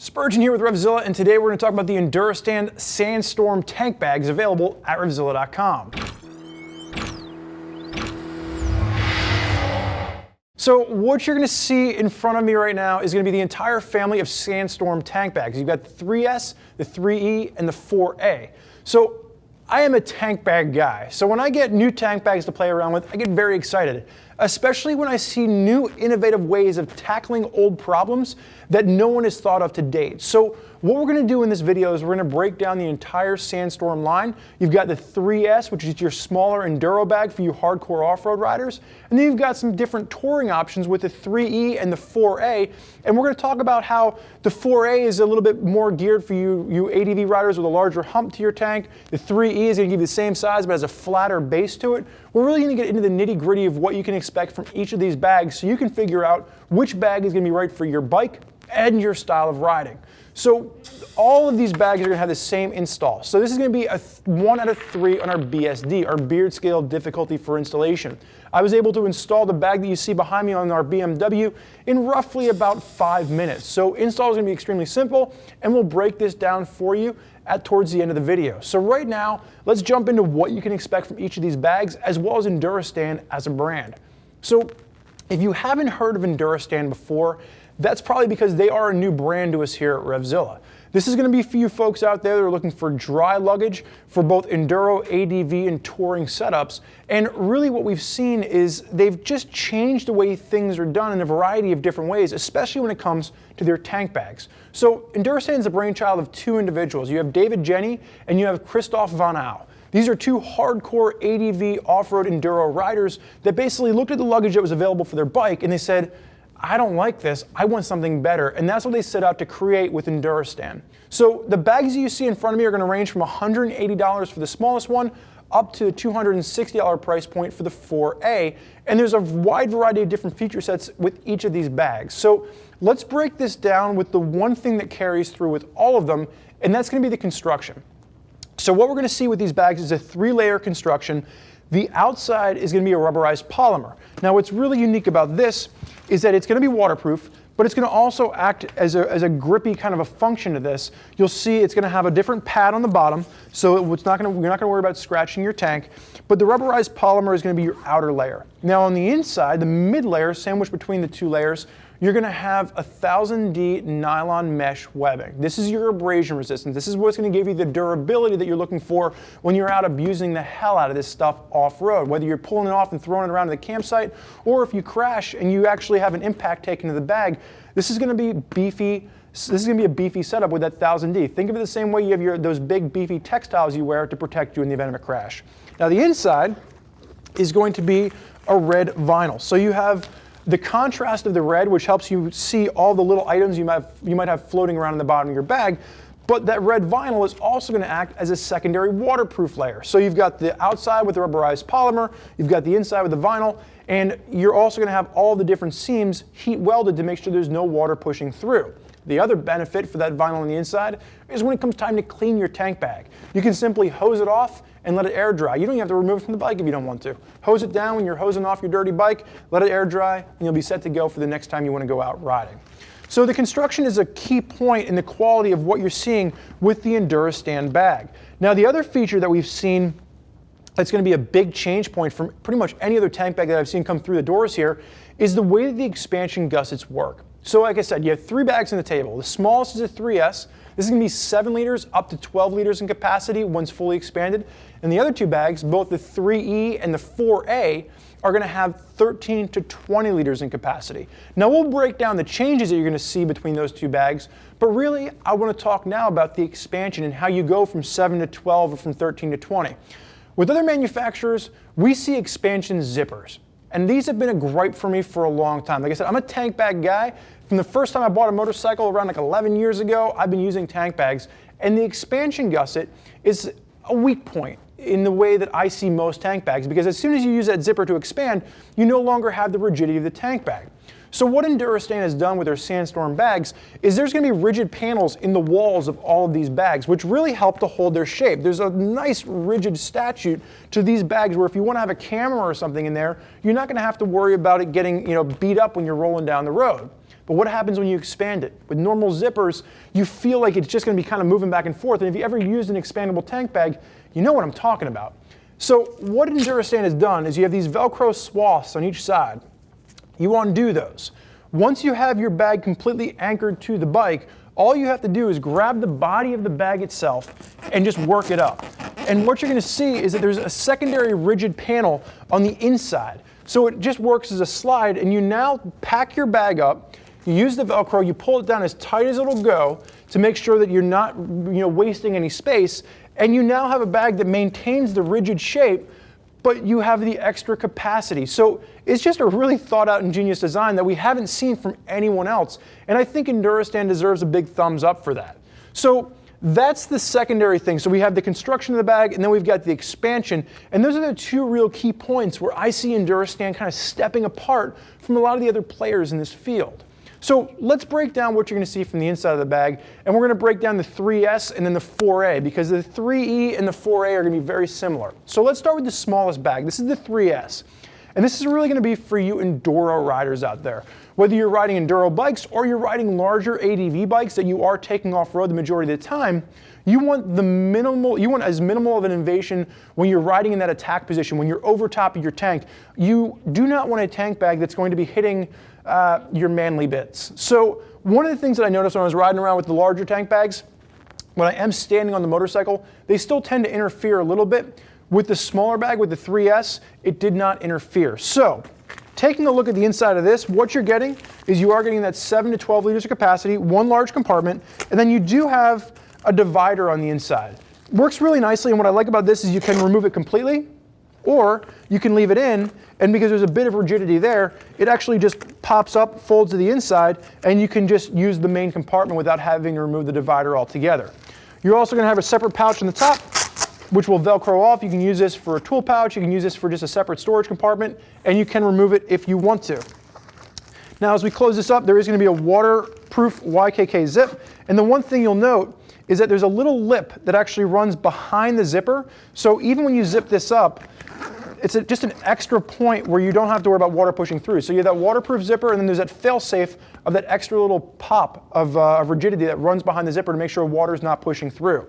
Spurgeon here with RevZilla, and today we're going to talk about the Enduristan Sandstorm Tankbags available at RevZilla.com. So what you're going to see in front of me right now is going to be the entire family of Sandstorm tank bags. You've got the 3S, the 3E, and the 4A. So I am a tank bag guy. So when I get new tank bags to play around with, I get very excited, especially when I see new innovative ways of tackling old problems that no one has thought of to date. So what we're going to do in this video is we're going to break down the entire Sandstorm line. You've got the 3S, which is your smaller enduro bag for you hardcore off-road riders. And then you've got some different touring options with the 3E and the 4A. And we're going to talk about how the 4A is a little bit more geared for you ADV riders with a larger hump to your tank. The 3E is going to give you the same size but has a flatter base to it. We're really going to get into the nitty-gritty of what you can expect from each of these bags so you can figure out which bag is going to be right for your bike and your style of riding. So all of these bags are going to have the same install. So this is going to be a 1 out of 3 on our BSD, our beard scale difficulty for installation. I was able to install the bag that you see behind me on our BMW in roughly about 5 minutes. So install is going to be extremely simple, and we'll break this down for you towards the end of the video. So right now, let's jump into what you can expect from each of these bags, as well as Enduristan as a brand. So if you haven't heard of Enduristan before, that's probably because they are a new brand to us here at RevZilla. This is going to be for you folks out there that are looking for dry luggage for both enduro, ADV, and touring setups. And really what we've seen is they've just changed the way things are done in a variety of different ways, especially when it comes to their tank bags. So Enduristan is the brainchild of two individuals. You have David Jenny and you have Christoph Van Au. These are two hardcore ADV off-road enduro riders that basically looked at the luggage that was available for their bike and they said, I don't like this, I want something better. And that's what they set out to create with Enduristan. So the bags you see in front of me are going to range from $180 for the smallest one up to a $260 price point for the 4A. And there's a wide variety of different feature sets with each of these bags. So let's break this down with the one thing that carries through with all of them, and that's going to be the construction. So what we're going to see with these bags is a 3-layer construction. The outside is going to be a rubberized polymer. Now what's really unique about this is that it's going to be waterproof, but it's going to also act as a grippy kind of a function to this. You'll see it's going to have a different pad on the bottom, so you're not going to worry about scratching your tank, but the rubberized polymer is going to be your outer layer. Now on the inside, the mid layer, sandwiched between the two layers, you're going to have 1000D nylon mesh webbing. This is your abrasion resistance. This is what's going to give you the durability that you're looking for when you're out abusing the hell out of this stuff off-road. Whether you're pulling it off and throwing it around to the campsite, or if you crash and you actually have an impact taken to the bag, this is going to be beefy. This is going to be a beefy setup with that 1000D. Think of it the same way you have those big beefy textiles you wear to protect you in the event of a crash. Now the inside is going to be a red vinyl. So you have the contrast of the red, which helps you see all the little items you might have floating around in the bottom of your bag, but that red vinyl is also going to act as a secondary waterproof layer. So you've got the outside with the rubberized polymer, you've got the inside with the vinyl, and you're also going to have all the different seams heat welded to make sure there's no water pushing through. The other benefit for that vinyl on the inside is when it comes time to clean your tank bag. You can simply hose it off and let it air dry. You don't even have to remove it from the bike if you don't want to. Hose it down when you're hosing off your dirty bike, let it air dry, and you'll be set to go for the next time you want to go out riding. So the construction is a key point in the quality of what you're seeing with the Enduristan bag. Now the other feature that we've seen that's going to be a big change point from pretty much any other tank bag that I've seen come through the doors here is the way that the expansion gussets work. So like I said, you have 3 bags on the table. The smallest is a 3S. This is going to be 7 liters up to 12 liters in capacity once fully expanded. And the other 2 bags, both the 3E and the 4A, are going to have 13 to 20 liters in capacity. Now we'll break down the changes that you're going to see between those 2 bags, but really I want to talk now about the expansion and how you go from 7 to 12 or from 13 to 20. With other manufacturers, we see expansion zippers. And these have been a gripe for me for a long time. Like I said, I'm a tank bag guy. From the first time I bought a motorcycle around like 11 years ago, I've been using tank bags. And the expansion gusset is a weak point in the way that I see most tank bags, because as soon as you use that zipper to expand, you no longer have the rigidity of the tank bag. So what Enduristan has done with their Sandstorm bags is there's going to be rigid panels in the walls of all of these bags, which really help to hold their shape. There's a nice rigid statute to these bags where if you want to have a camera or something in there, you're not going to have to worry about it getting beat up when you're rolling down the road. But what happens when you expand it? With normal zippers, you feel like it's just going to be kind of moving back and forth. And if you ever used an expandable tank bag, you know what I'm talking about. So what Enduristan has done is you have these Velcro swaths on each side. You undo those. Once you have your bag completely anchored to the bike, all you have to do is grab the body of the bag itself and just work it up. And what you're going to see is that there's a secondary rigid panel on the inside. So it just works as a slide, and you now pack your bag up, you use the Velcro, you pull it down as tight as it'll go to make sure that you're not wasting any space, and you now have a bag that maintains the rigid shape, but you have the extra capacity. So it's just a really thought out, ingenious design that we haven't seen from anyone else. And I think Enduristan deserves a big thumbs up for that. So that's the secondary thing. So we have the construction of the bag, and then we've got the expansion. And those are the two real key points where I see Enduristan kind of stepping apart from a lot of the other players in this field. So let's break down what you're going to see from the inside of the bag, and we're going to break down the 3S and then the 4A, because the 3E and the 4A are going to be very similar. So let's start with the smallest bag. This is the 3S, and this is really going to be for you enduro riders out there. Whether you're riding enduro bikes or you're riding larger ADV bikes that you are taking off-road the majority of the time, you want as minimal of an invasion when you're riding in that attack position, when you're over top of your tank. You do not want a tank bag that's going to be hitting your manly bits. So one of the things that I noticed when I was riding around with the larger tank bags, when I am standing on the motorcycle, they still tend to interfere a little bit. With the smaller bag, with the 3S, it did not interfere. So taking a look at the inside of this, what you're getting is you are getting that 7 to 12 liters of capacity, one large compartment, and then you do have a divider on the inside. Works really nicely, and what I like about this is you can remove it completely, or you can leave it in, and because there's a bit of rigidity there, it actually just pops up, folds to the inside, and you can just use the main compartment without having to remove the divider altogether. You're also going to have a separate pouch on the top, which will Velcro off. You can use this for a tool pouch, you can use this for just a separate storage compartment, and you can remove it if you want to. Now as we close this up, there is going to be a waterproof Ykk Zip, and the one thing you'll note is that there's a little lip that actually runs behind the zipper, so even when you zip this up, it's just an extra point where you don't have to worry about water pushing through. So you have that waterproof zipper, and then there's that fail-safe of that extra little pop of rigidity that runs behind the zipper to make sure water is not pushing through.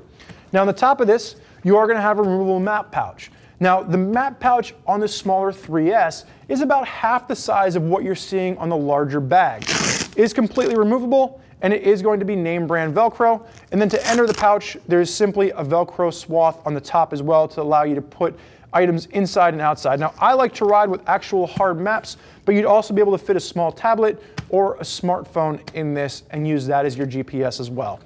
Now on the top of this, you are going to have a removable map pouch. Now the map pouch on the smaller 3S is about half the size of what you're seeing on the larger bag. It is completely removable, and it is going to be name brand Velcro. And then to enter the pouch, there's simply a Velcro swath on the top as well to allow you to put items inside and outside. Now I like to ride with actual hard maps, but you'd also be able to fit a small tablet or a smartphone in this and use that as your GPS as well.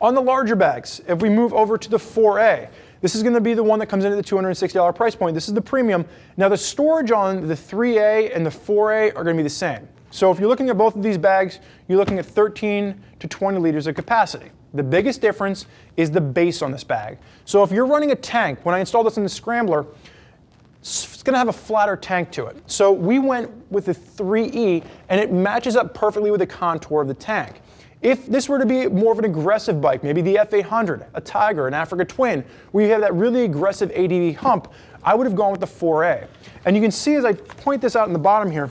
On the larger bags, if we move over to the 4A, this is going to be the one that comes in at the $260 price point. This is the premium. Now the storage on the 3A and the 4A are going to be the same. So if you're looking at both of these bags, you're looking at 13 to 20 liters of capacity. The biggest difference is the base on this bag. So if you're running a tank, when I installed this in the Scrambler, it's going to have a flatter tank to it. So we went with the 3E, and it matches up perfectly with the contour of the tank. If this were to be more of an aggressive bike, maybe the F800, a Tiger, an Africa Twin, where you have that really aggressive ADV hump, I would have gone with the 4A. And you can see as I point this out in the bottom here,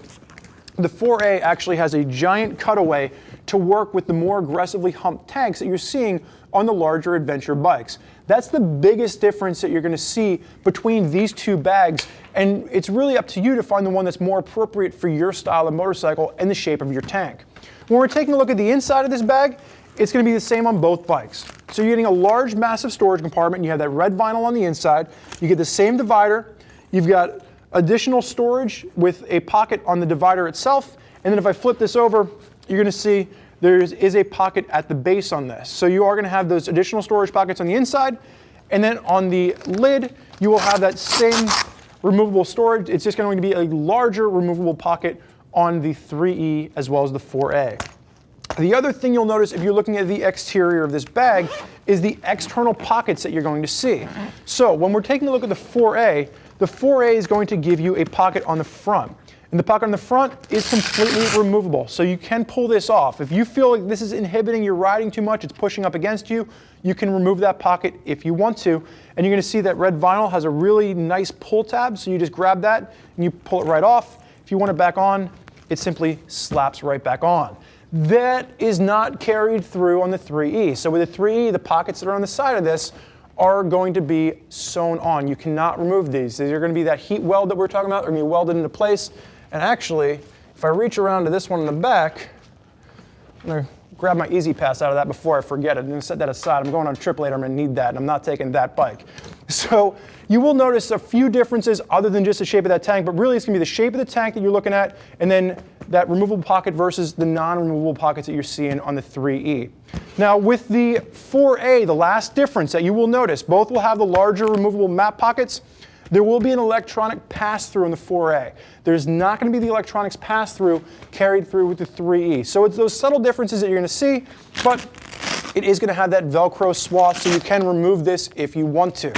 the 4A actually has a giant cutaway to work with the more aggressively humped tanks that you're seeing on the larger adventure bikes. That's the biggest difference that you're going to see between these two bags, and it's really up to you to find the one that's more appropriate for your style of motorcycle and the shape of your tank. When we're taking a look at the inside of this bag, it's going to be the same on both bikes. So you're getting a large, massive storage compartment. You have that red vinyl on the inside. You get the same divider. You've got additional storage with a pocket on the divider itself. And then if I flip this over, you're going to see there is a pocket at the base on this. So you are going to have those additional storage pockets on the inside. And then on the lid, you will have that same removable storage. It's just going to be a larger removable pocket on the 3E as well as the 4A. The other thing you'll notice if you're looking at the exterior of this bag is the external pockets that you're going to see. So when we're taking a look at the 4A is going to give you a pocket on the front. And the pocket on the front is completely removable, so you can pull this off. If you feel like this is inhibiting your riding too much, it's pushing up against you, you can remove that pocket if you want to. And you're going to see that red vinyl has a really nice pull tab, so you just grab that and you pull it right off. If you want it back on, it simply slaps right back on. That is not carried through on the 3E. So with the 3E, the pockets that are on the side of this are going to be sewn on. You cannot remove these. These are going to be that heat weld that we're talking about. They're going to be welded into place. And actually, if I reach around to this one in the back, I'm going to grab my Easy Pass out of that before I forget it. I'm going to set that aside. I'm going on a trip later. I'm going to need that, and I'm not taking that bike. So you will notice a few differences other than just the shape of that tank, but really it's going to be the shape of the tank that you're looking at, and then that removable pocket versus the non-removable pockets that you're seeing on the 3E. Now with the 4A, the last difference that you will notice, both will have the larger removable map pockets. There will be an electronic pass-through in the 4A. There's not going to be the electronics pass-through carried through with the 3E. So it's those subtle differences that you're going to see, but it is going to have that Velcro swath, so you can remove this if you want to.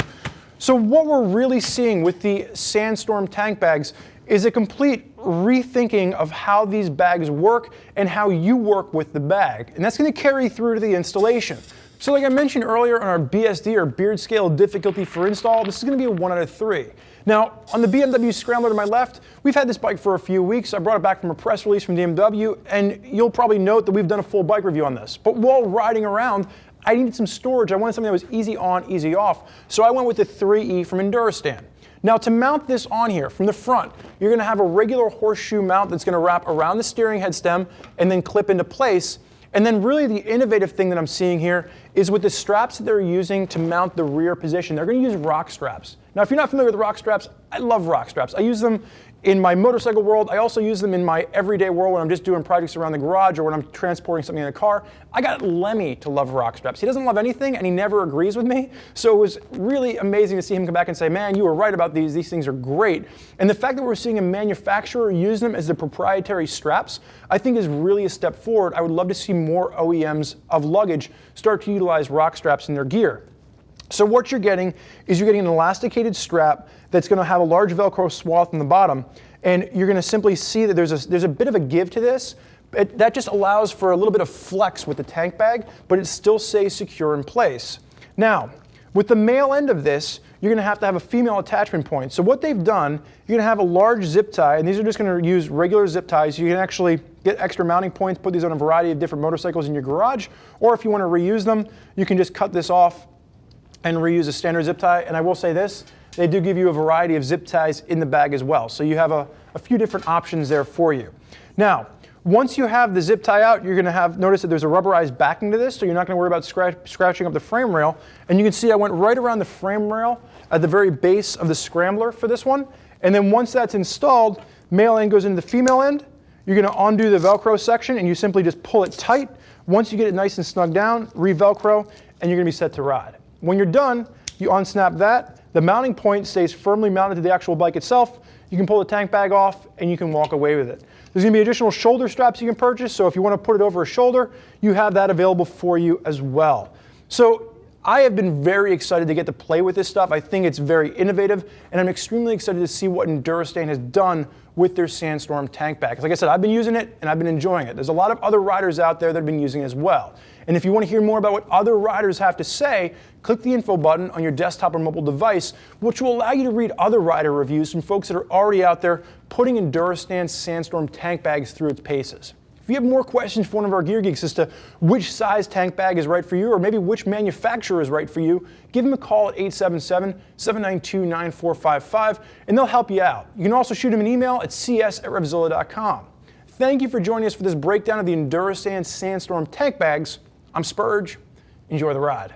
So what we're really seeing with the Sandstorm tank bags is a complete rethinking of how these bags work and how you work with the bag. And that's going to carry through to the installation. So like I mentioned earlier on our BSD, or beard scale difficulty for install, this is going to be a 1 out of 3. Now on the BMW Scrambler to my left, we've had this bike for a few weeks. I brought it back from a press release from BMW, and you'll probably note that we've done a full bike review on this. But while riding around, I needed some storage. I wanted something that was easy on, easy off. So I went with the 3E from Enduristan. Now to mount this on here from the front, you're going to have a regular horseshoe mount that's going to wrap around the steering head stem and then clip into place. And then really the innovative thing that I'm seeing here is with the straps that they're using to mount the rear position. They're going to use rock straps. Now if you're not familiar with rock straps, I love rock straps. I use them in my motorcycle world. I also use them in my everyday world when I'm just doing projects around the garage or when I'm transporting something in a car. I got Lemmy to love rock straps. He doesn't love anything and he never agrees with me. So it was really amazing to see him come back and say, man, you were right about these. These things are great. And the fact that we're seeing a manufacturer use them as the proprietary straps, I think is really a step forward. I would love to see more OEMs of luggage start to utilize rock straps in their gear. So what you're getting is you're getting an elasticated strap that's going to have a large Velcro swath in the bottom, and you're going to simply see that there's a bit of a give to this. That just allows for a little bit of flex with the tank bag, but it still stays secure in place. Now, with the male end of this, you're going to have a female attachment point. So what they've done, you're going to have a large zip tie, and these are just going to use regular zip ties. You can actually get extra mounting points, put these on a variety of different motorcycles in your garage, or if you want to reuse them, you can just cut this off and reuse a standard zip tie. And I will say this, they do give you a variety of zip ties in the bag as well. So you have a few different options there for you. Now, once you have the zip tie out, you're going to notice that there's a rubberized backing to this, so you're not going to worry about scratching up the frame rail. And you can see I went right around the frame rail at the very base of the Scrambler for this one. And then once that's installed, male end goes into the female end. You're going to undo the Velcro section and you simply just pull it tight. Once you get it nice and snug down, re-Velcro, and you're going to be set to ride. When you're done, you unsnap that. The mounting point stays firmly mounted to the actual bike itself. You can pull the tank bag off and you can walk away with it. There's going to be additional shoulder straps you can purchase, so if you want to put it over a shoulder, you have that available for you as well. So I have been very excited to get to play with this stuff. I think it's very innovative, and I'm extremely excited to see what Enduristan has done with their Sandstorm tank bags. Like I said, I've been using it and I've been enjoying it. There's a lot of other riders out there that have been using it as well. And if you want to hear more about what other riders have to say, click the info button on your desktop or mobile device, which will allow you to read other rider reviews from folks that are already out there putting Enduristan's Sandstorm tank bags through its paces. If you have more questions for one of our gear geeks as to which size tank bag is right for you, or maybe which manufacturer is right for you, give them a call at 877-792-9455, and they'll help you out. You can also shoot them an email at cs@RevZilla.com. Thank you for joining us for this breakdown of the Enduristan Sandstorm tank bags. I'm Spurge. Enjoy the ride.